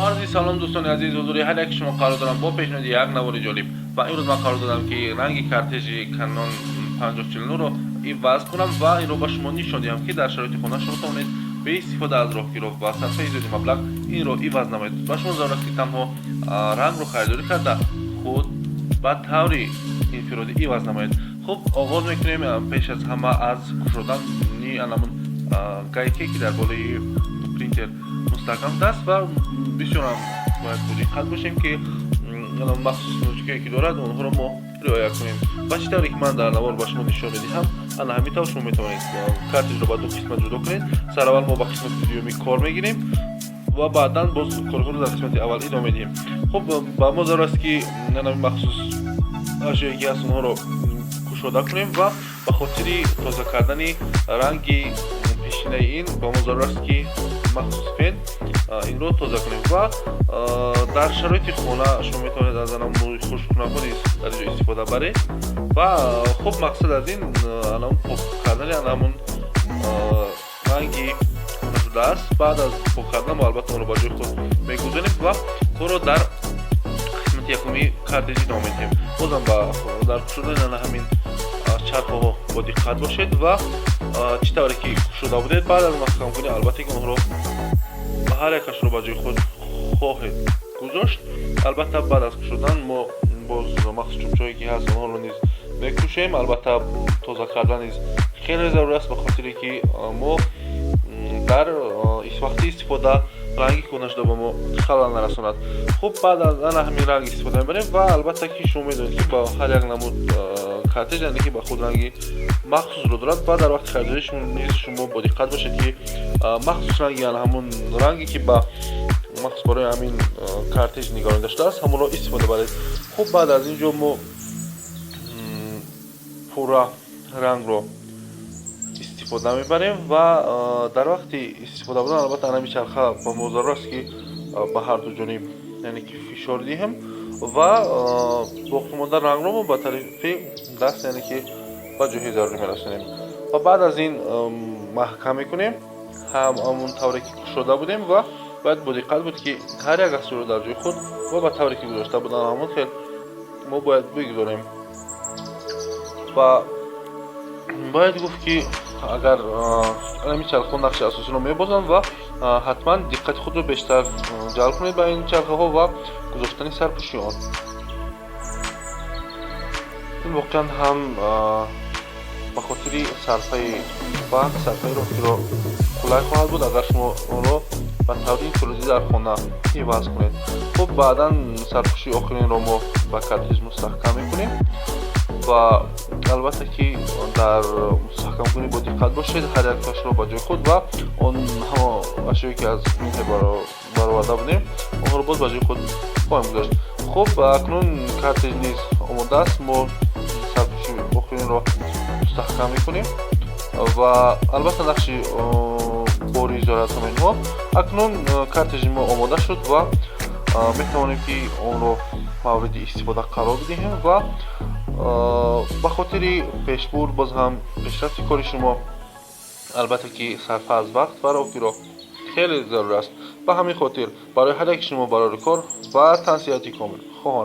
عرضی سلام دوستان عزیز، حضوری هر یک شما قرار دارم با پیشنهاد یک نوار جالب و امروز من قرار دادم که رنگ کارتژ کانون 5049 رو عوض کنم و این رو با شما نشون دهم که در شرایط خونه شما توانید به استفاده از راهگیری و صرفه زیادی مبلغ این رو عوض نمایید. و شما ضرورت است که تنها رنگ رو خریداری کرده خود با طوری انفرادی عوض نمایید. خب آغاز میکنیم. پیش از همه از کشودن همون گایکی که در بالای پرینتر مستحکم دست و بسیار هم باید دقت باشیم که مخصوص نوچکی که دارد اونها رو ما رعایت کنیم. و چطوری که من در نوار با شما نشون میدهم الان همین طور شما میتونید کارتژ رو با دو قسمت جدا کنید. سر اول ما با قسمت ویدیومی کار میگیریم و بعدا باز کارها رو در قسمت اول ادامه میدیم. خب با ما ضرورت است که مخصوص اشیایی که هست اونها رو کشوده کنیم و به خاطر تازه کردن رنگ پیشینه این با ما ضرورت است که مخصوص فن این رو تازه کنیم و در شرایط خانه شما میتونید از موی خشک کننده در اینجا استفاده برید. و خب مقصد از این الان پاک کردن همون رنگی نشده است. بعد از پاک کردن ما البته اون رو با جای خود میگذاریم و کار رو در قسمت یکمی کارتژ ادامه میدیم. بازم در کشودن همین چرخه ها با دقت باشید و چطوری که کشوده بودید بعد از محکم کنید البته که اون رو هر یکش رو با جای خود خواهید گذاشت. البته بعد از کشودن ما باز مخصوص چوبچه‌ای که هست اونها رو نیز میکشیم. البته تازه کردن نیز خیلی ضروری است به خاطر که ما در وقتی استفاده رنگی که نشده با ما خلل نرساند. خب بعد از همین رنگ استفاده میبریم و البته که شما میدونید که با هر یک نمود کارتژ یعنی که با خود رنگی مخصوص رو دارد و در وقت خریداریش نیز شما با دقت باشید که مخصوص رنگی یعنی همون رنگی که با مخصوص برای همین کارتژ نگارنده داشته است همون رو استفاده برید. خب بعد از اینجا ما پورا رنگ رو استفاده میبریم و در وقتی استفاده بودن البته همین چرخه با ما ضرورت است که به هر دو جانب یعنی که فشار دهیم و باقی مانده رنگ رو با طرف دست یعنی که با جای ضروری میرسونیم و بعد از این محکم میکنیم همون طوری که کشوده بودیم و باید با دقت بود که هر یک از رو در جای خود و با طوری که گذاشته بودن همون خیلی ما باید بگذاریم. و باید گفت که اگر همین چرخه نقش اساسی رو میبازن و حتما دقت خود رو بیشتر جلب کنید به این چرخه ها و گذاشتن سرپوشی آن. این واقعا هم به خاطر صرفه رو کلاه خواهد بود اگر شما اون رو به طوری فلزی در خانه عوض کنید. خب بعدا سرپوشی آخرین رو ما با کارتژ مستحکم میکنیم و البته که در مستحکم کنی با دقت باشید هر یک تاش رو با جای خود و اون ها اشیایی که از پرینتر برآورده بودیم اون رو باز با جای خود خواهیم گذاشت. خب اکنون کارتژ نیز آماده است. ما سرپوشی آخرین رو مستحکم میکنیم و البته نقش باری دارد همین ها. اکنون کارتژ ما آماده شد و میتوانیم که اون رو مورد استفاده قرار بدهیم و به خاطر پیشبرد باز هم پیشرفت کار شما البته که صرف از وقت و راهگیری خیلی ضروری است. به همین خاطر برای هر یک شما برای کار و تنصیحاتی کامل خواهان